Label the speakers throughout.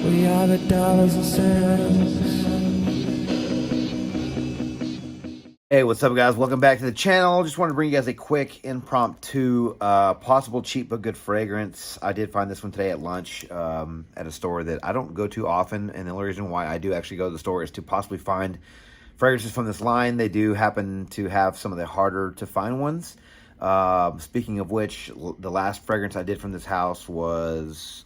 Speaker 1: We are the dollars and cents.
Speaker 2: Hey, what's up, guys? Welcome back to the channel. Just wanted to bring you guys a quick impromptu possible cheap but good fragrance. I did find this one today at lunch at a store that I don't go to often, and the only reason why I do actually go to the store is to possibly find fragrances from this line. They do happen to have some of the harder to find ones. Speaking of which, the last fragrance I did from this house was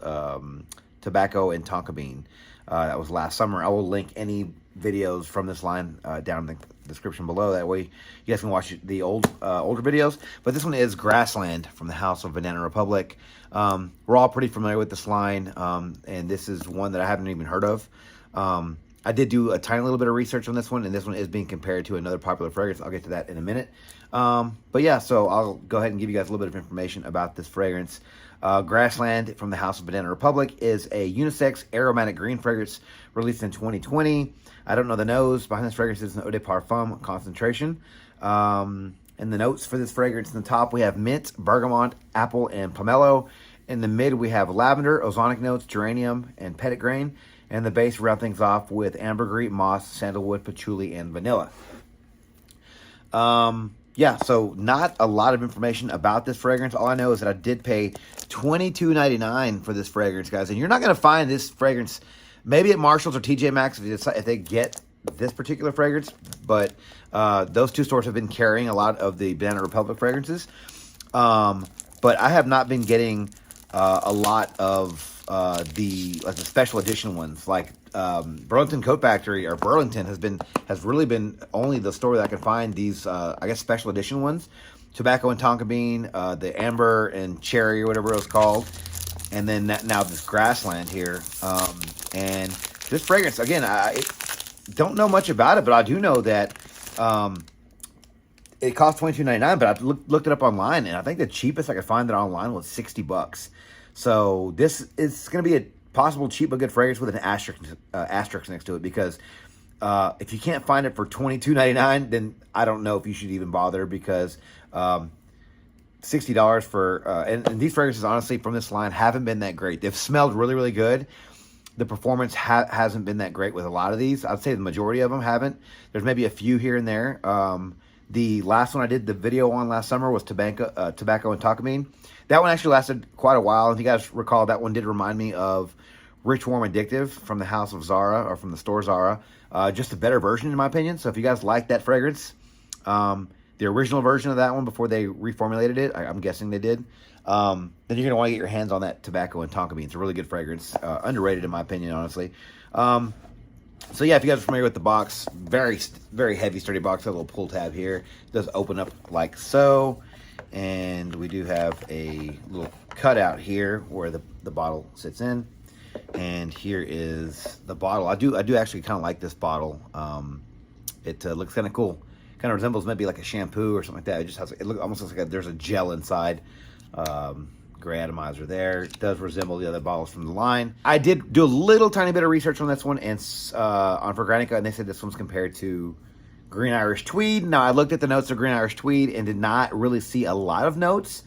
Speaker 2: tobacco and tonka bean. That was last summer. I will link any videos from this line down in the description below. That way you guys can watch the older videos. But this one is Grassland from the house of Banana Republic. We're all pretty familiar with this line, and this is one that I haven't even heard of. I did do a tiny little bit of research on this one, and this one is being compared to another popular fragrance. I'll get to that in a minute. But yeah, so I'll go ahead and give you guys a little bit of information about this fragrance. Grassland from the house of Banana Republic is a unisex aromatic green fragrance released in 2020. I don't know the nose. Behind this fragrance is an eau de parfum concentration. And the notes for this fragrance, in the top we have mint, bergamot, apple, and pomelo. In the mid we have lavender, ozonic notes, geranium, and petitgrain. And the base round things off with ambergris, moss, sandalwood, patchouli, and vanilla. Yeah, so not a lot of information about this fragrance. All I know is that I did pay $22.99 for this fragrance, guys. And you're not going to find this fragrance maybe at Marshall's or TJ Maxx if they get this particular fragrance. But those two stores have been carrying a lot of the Banana Republic fragrances. But I have not been getting a lot of the special edition ones, like Burlington Coat Factory, or Burlington has really been only the store that I can find these I guess special edition ones. Tobacco and tonka bean, the amber and cherry or whatever it was called, and then now this Grassland here. And this fragrance, again, I don't know much about it, but I do know that it cost $22.99, but I looked it up online, and I think the cheapest I could find it online was $60. So this is going to be a possible cheap but good fragrance with an asterisk next to it, because if you can't find it for $22.99, then I don't know if you should even bother, because $60 for and these fragrances, honestly, from this line haven't been that great. They've smelled really, really good. The performance hasn't been that great with a lot of these. I'd say the majority of them haven't. There's maybe a few here and there. The last one I did the video on last summer was tobacco and tonka bean. That one actually lasted quite a while. If you guys recall, that one did remind me of Rich Warm Addictive from the house of Zara, or from the store Zara. Just a better version, in my opinion. So if you guys like that fragrance, the original version of that one before they reformulated it, I'm guessing they did, then you're going to want to get your hands on that tobacco and tonka bean. It's a really good fragrance. Underrated, in my opinion, honestly. So yeah, if you guys are familiar with the box, very, very heavy, sturdy box. A little pull tab here. It does open up like so. And we do have a little cutout here where the bottle sits in. And here is the bottle. I do actually kind of like this bottle. It looks kind of cool. Kind of resembles maybe like a shampoo or something like that. It just has, almost looks like there's a gel inside. Gray atomizer there. It does resemble the other bottles from the line. I did do a little tiny bit of research on this one, and on Fragranica, and they said this one's compared to Green Irish Tweed. Now, I looked at the notes of Green Irish Tweed and did not really see a lot of notes.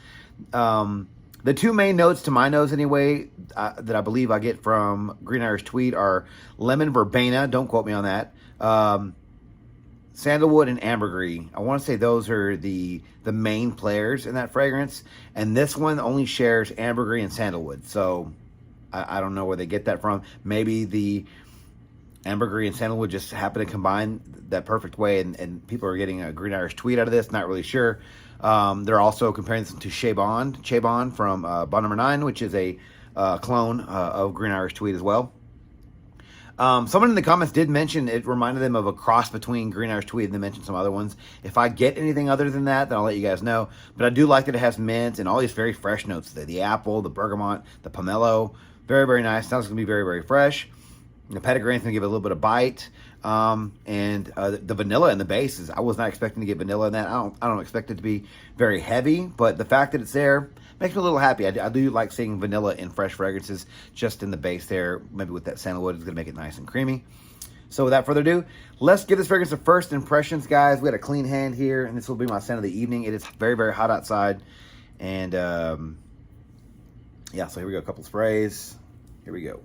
Speaker 2: The two main notes, to my nose anyway, that I believe I get from Green Irish Tweed are lemon verbena. Don't quote me on that. Sandalwood and ambergris. I want to say those are the main players in that fragrance. And this one only shares ambergris and sandalwood. So I don't know where they get that from. Maybe the ambergris and sandalwood just happen to combine that perfect way, and people are getting a Green Irish Tweed out of this. Not really sure. They're also comparing this to Chabon from Bond Number 9, which is a clone of Green Irish Tweed as well. Someone in the comments did mention it reminded them of a cross between Green Irish Tweed, and they mentioned some other ones. If I get anything other than that, then I'll let you guys know. But I do like that it has mint and all these very fresh notes. The apple, the bergamot, the pomelo. Very, very nice. Sounds going to be very, very fresh. The petitgrain is going to give it a little bit of bite. And the vanilla in the base is, I was not expecting to get vanilla in that. I don't expect it to be very heavy, but the fact that it's there makes me a little happy. I do like seeing vanilla in fresh fragrances just in the base there. Maybe with that sandalwood, it's going to make it nice and creamy. So without further ado, let's give this fragrance a first impressions, guys. We got a clean hand here, and this will be my scent of the evening. It is very, very hot outside. And yeah, so here we go, a couple sprays. Here we go.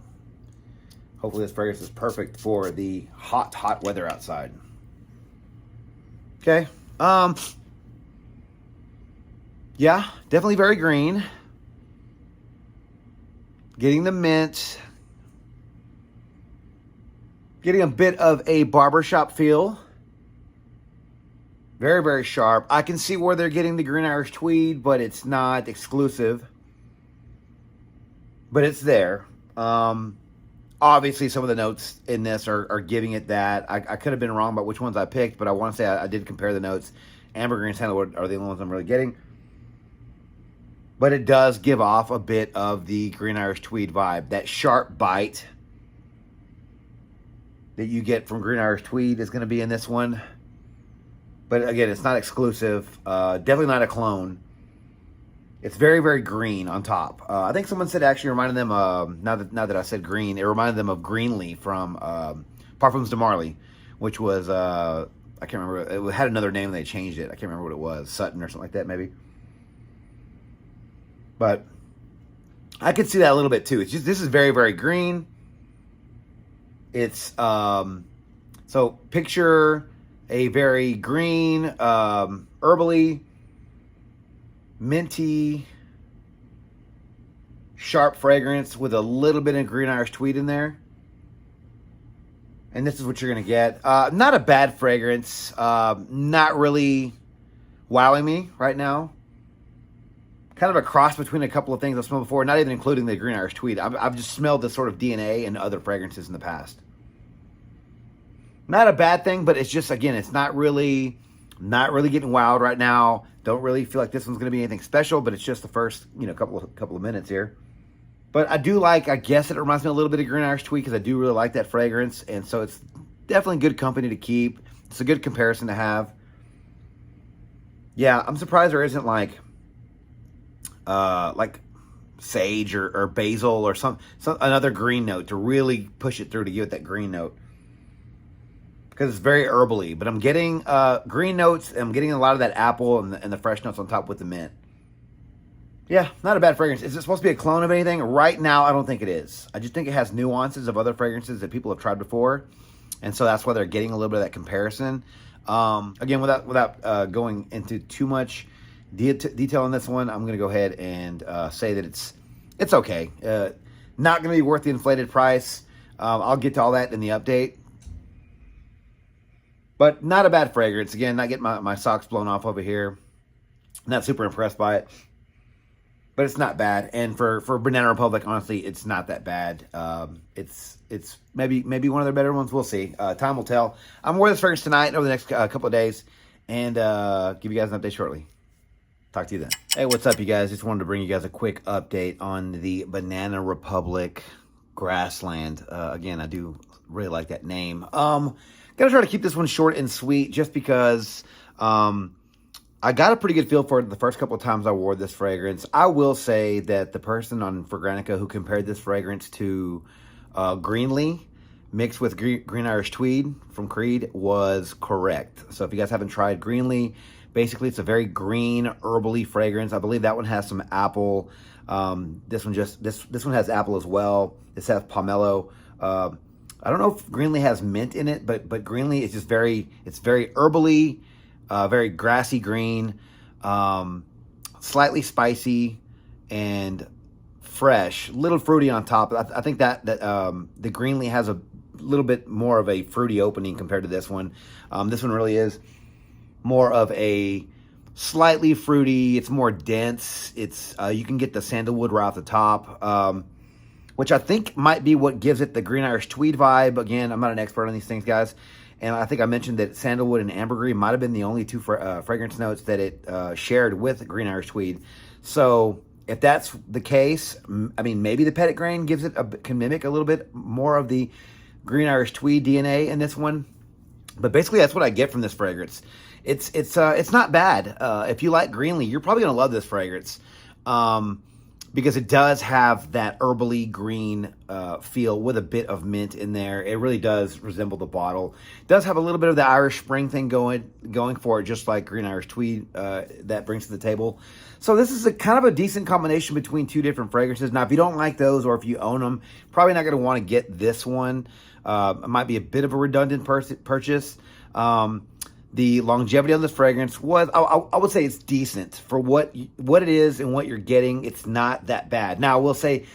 Speaker 2: Hopefully this fragrance is perfect for the hot, hot weather outside. Okay. Yeah, definitely very green. Getting the mint. Getting a bit of a barbershop feel. Very, very sharp. I can see where they're getting the green Irish tweed, but it's not exclusive. But it's there. Obviously, some of the notes in this are giving it that. I could have been wrong about which ones I picked, but I want to say I did compare the notes. Ambergris and sandalwood are the only ones I'm really getting. But it does give off a bit of the green Irish tweed vibe. That sharp bite that you get from green Irish tweed is going to be in this one. But again, it's not exclusive. Definitely not a clone. It's very, very green on top. I think someone said it actually reminded them, now that I said green, it reminded them of Greenlee from Parfums de Marly, which was, I can't remember, it had another name and they changed it. I can't remember what it was, Sutton or something like that maybe. But I could see that a little bit too. It's just, this is very, very green. It's, so picture a very green, herbally, minty, sharp fragrance with a little bit of green Irish tweed in there. And this is what you're going to get. Not a bad fragrance. Not really wowing me right now. Kind of a cross between a couple of things I've smelled before, not even including the green Irish tweed. I've just smelled this sort of DNA in other fragrances in the past. Not a bad thing, but it's just, again, it's not really getting wowed right now. Don't really feel like this one's going to be anything special, but it's just the first, couple of minutes here. But I do like, I guess it reminds me a little bit of green Irish tweed because I do really like that fragrance, and so it's definitely good company to keep. It's a good comparison to have. Yeah, I'm surprised there isn't like sage or basil or some another green note to really push it through to give it that green note. Because it's very herbally, but I'm getting green notes. And I'm getting a lot of that apple and the fresh notes on top with the mint. Yeah, not a bad fragrance. Is it supposed to be a clone of anything? Right now, I don't think it is. I just think it has nuances of other fragrances that people have tried before, and so that's why they're getting a little bit of that comparison. Again, without going into too much detail on this one, I'm going to go ahead and say that it's okay. Not going to be worth the inflated price. I'll get to all that in the update. But not a bad fragrance. Again, not getting my socks blown off over here. Not super impressed by it. But it's not bad. And for Banana Republic, honestly, it's not that bad. It's maybe one of their better ones. We'll see. Time will tell. I'm going to wear this fragrance tonight over the next couple of days. And give you guys an update shortly. Talk to you then. Hey, what's up, you guys? Just wanted to bring you guys a quick update on the Banana Republic Grassland. Again, I do really like that name. Gonna try to keep this one short and sweet just because I got a pretty good feel for it the first couple of times I wore this fragrance. I will say that the person on Fragrantica who compared this fragrance to Greenlee mixed with green Irish tweed from Creed was correct. So if you guys haven't tried Greenlee, basically it's a very green, herbally fragrance. I believe that one has some apple. This one has apple as well. This has pomelo. I don't know if Greenlee has mint in it, but Greenlee is just very herbally, very grassy green, slightly spicy and fresh, little fruity on top. I think that the Greenlee has a little bit more of a fruity opening compared to this one. This one really is more of a slightly fruity. It's more dense. It's you can get the sandalwood right off the top. Which I think might be what gives it the green Irish tweed vibe. Again, I'm not an expert on these things, guys. And I think I mentioned that sandalwood and ambergris might have been the only two fragrance notes that it shared with green Irish tweed. So if that's the case, I mean, maybe the petit grain can mimic a little bit more of the green Irish tweed DNA in this one. But basically, that's what I get from this fragrance. It's not bad. If you like Greenlee, you're probably going to love this fragrance. because it does have that herbally green feel with a bit of mint in there. It really does resemble the bottle. It does have a little bit of the Irish Spring thing going for it, just like Green Irish Tweed that brings to the table. So this is a kind of a decent combination between two different fragrances. Now, if you don't like those or if you own them, probably not going to want to get this one. It might be a bit of a redundant purchase. The longevity on this fragrance was, I would say it's decent for what it is and what you're getting. It's not that bad. Now, I will say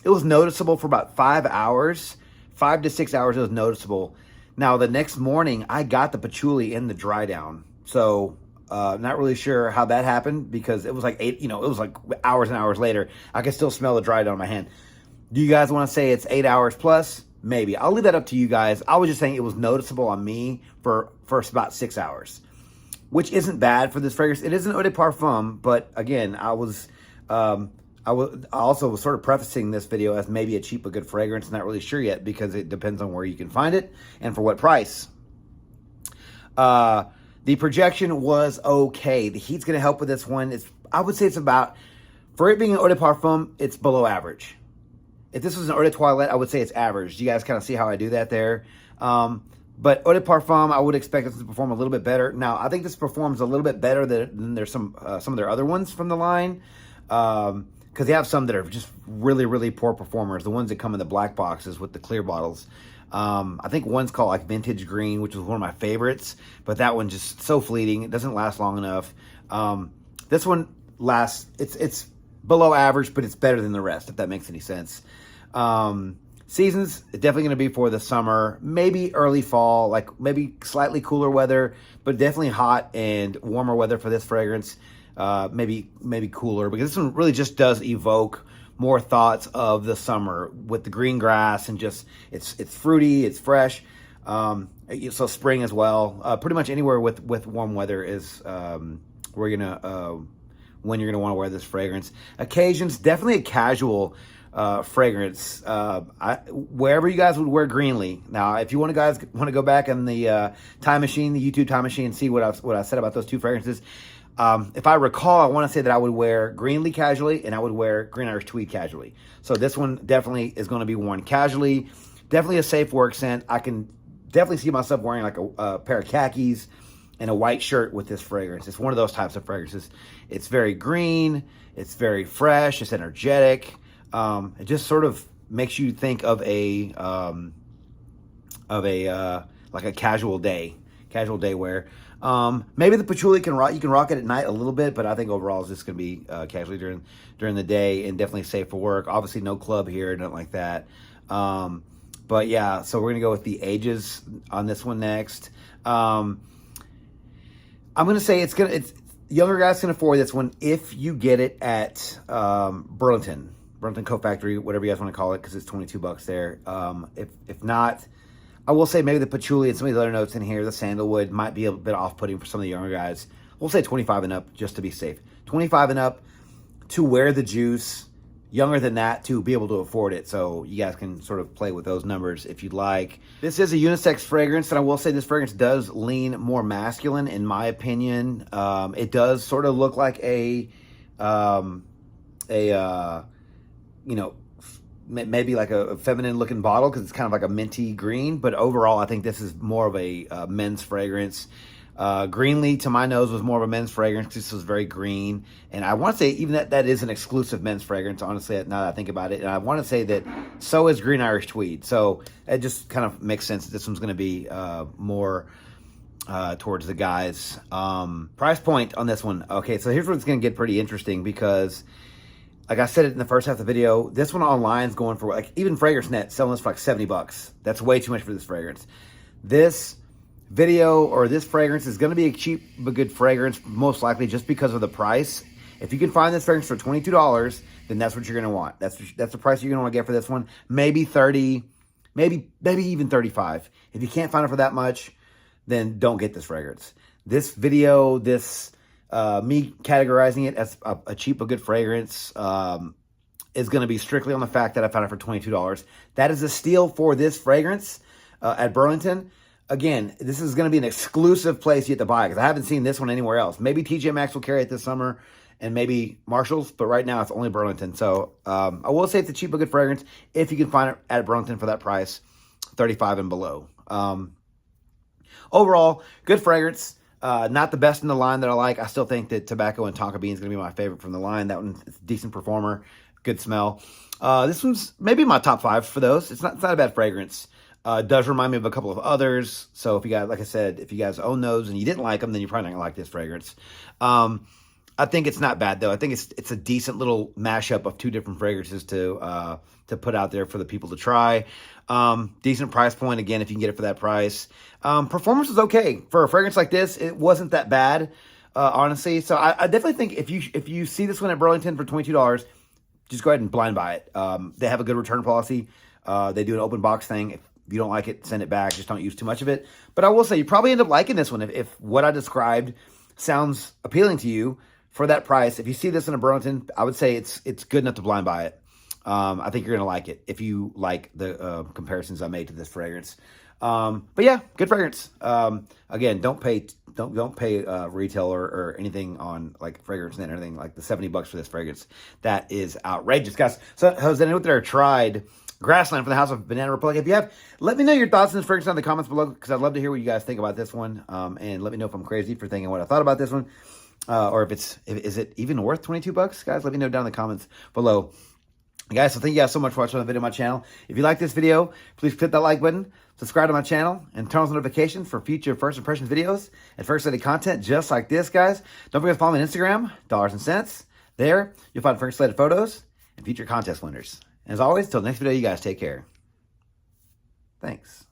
Speaker 2: it was noticeable for about 5 hours, 5 to 6 hours. It was noticeable. Now, the next morning, I got the patchouli in the dry down. So, not really sure how that happened because it was like it was like hours and hours later. I could still smell the dry down on my hand. Do you guys want to say it's 8 hours plus? Maybe. I'll leave that up to you guys. I was just saying it was noticeable on me for about 6 hours, which isn't bad for this fragrance. It is an eau de parfum, but again, I also was sort of prefacing this video as maybe a cheap but good fragrance. Not really sure yet because it depends on where you can find it and for what price. The projection was okay. The heat's going to help with this one. I would say it's about, for it being an eau de parfum, it's below average. If this was an eau de toilette, I would say it's average. You guys kind of see how I do that there. But eau de parfum, I would expect this to perform a little bit better. Now, I think this performs a little bit better than there's some of their other ones from the line. Because they have some that are just really, really poor performers. The ones that come in the black boxes with the clear bottles. I think one's called like Vintage Green, which was one of my favorites. But that one just so fleeting. It doesn't last long enough. This one lasts, it's below average, but it's better than the rest, if that makes any sense. Seasons, definitely going to be for the summer, maybe early fall, like maybe slightly cooler weather, but definitely hot and warmer weather for this fragrance. Maybe cooler, because this one really just does evoke more thoughts of the summer with the green grass and just it's fruity, it's fresh. So spring as well. Pretty much anywhere with warm weather is when you're gonna want to wear this fragrance. Occasions, definitely a casual fragrance. Wherever you guys would wear greenly. Now, if you want to go back in the time machine, the YouTube time machine, and see what I said about those two fragrances. If I recall, I want to say that I would wear greenly casually and I would wear Green Irish Tweed casually. So this one definitely is going to be worn casually. Definitely a safe work scent. I can definitely see myself wearing like a pair of khakis and a white shirt with this fragrance. It's one of those types of fragrances. It's very green. It's very fresh. It's energetic. It just sort of makes you think of a like a casual day wear. Maybe the patchouli you can rock it at night a little bit, but I think overall it's just going to be casually during the day and definitely safe for work. Obviously no club here, nothing like that. But yeah, so we're going to go with the ages on this one next. I'm going to say it's younger guys can afford this one if you get it at Burlington Coat Factory, whatever you guys want to call it, because it's $22 there. If not, I will say maybe the patchouli and some of the other notes in here, the sandalwood, might be a bit off-putting for some of the younger guys. We'll say 25 and up just to be safe. 25 and up to wear the juice. Younger than that to be able to afford it. So you guys can sort of play with those numbers if you'd like. This is a unisex fragrance, and I will say this fragrance does lean more masculine in my opinion. It does sort of look like maybe like a feminine looking bottle because it's kind of like a minty green, but overall I think this is more of a men's fragrance. Greenly to my nose was more of a men's fragrance. This was very green, and I want to say even that is an exclusive men's fragrance, honestly, now that I think about it. And I want to say that so is Green Irish Tweed, so it just kind of makes sense that this one's going to be more towards the guys. Price point on this one. Okay, so here's where it's going to get pretty interesting because, like I said it in the first half of the video, this one online is going for, like, even Fragrance Net selling this for like $70. That's way too much for this fragrance. This video or this fragrance is going to be a cheap but good fragrance, most likely just because of the price. If you can find this fragrance for $22, then that's what you're going to want. That's the price you're going to want to get for this one. Maybe 30, maybe even 35. If you can't find it for that much, then don't get this fragrance. This video, me categorizing it as a cheap but good fragrance is going to be strictly on the fact that I found it for $22. That is a steal for this fragrance at Burlington. Again, this is going to be an exclusive place you have to buy because I haven't seen this one anywhere else. Maybe TJ Maxx will carry it this summer, and maybe Marshalls, but right now it's only Burlington. So I will say it's a cheap but good fragrance if you can find it at Burlington for that price, 35 and below. Overall, good fragrance. Not the best in the line that I like. I still think that Tobacco and Tonka Bean is going to be my favorite from the line. That one's a decent performer, good smell. This one's maybe my top 5 for those. It's not a bad fragrance. It does remind me of a couple of others. So if you guys, like I said, if you guys own those and you didn't like them, then you're probably not going to like this fragrance. I think it's not bad though. I think it's a decent little mashup of 2 different fragrances to put out there for the people to try. Decent price point again if you can get it for that price. Performance is okay for a fragrance like this. It wasn't that bad, honestly. So I definitely think if you see this one at Burlington for $22, just go ahead and blind buy it. They have a good return policy. They do an open box thing. If you don't like it, send it back. Just don't use too much of it. But I will say you probably end up liking this one if what I described sounds appealing to you for that price. If you see this in a Burlington, I would say it's good enough to blind buy it. I think you're going to like it if you like the comparisons I made to this fragrance. But yeah, good fragrance. Again, don't pay retail or anything on like fragrance and anything like the $70 for this fragrance. That is outrageous, guys. So has anyone there tried Grassland from the House of Banana Republic? If you have, let me know your thoughts on this fragrance in the comments below, because I'd love to hear what you guys think about this one. And let me know if I'm crazy for thinking what I thought about this one. Or is it even worth $22, guys? Let me know down in the comments below. Guys, so thank you guys so much for watching the video on my channel. If you like this video, please click that like button, subscribe to my channel, and turn on notifications for future First Impressions videos and First Lady content just like this, guys. Don't forget to follow me on Instagram, Dollars and Cents. There, you'll find First Lady photos and future contest winners. And as always, till the next video, you guys take care. Thanks.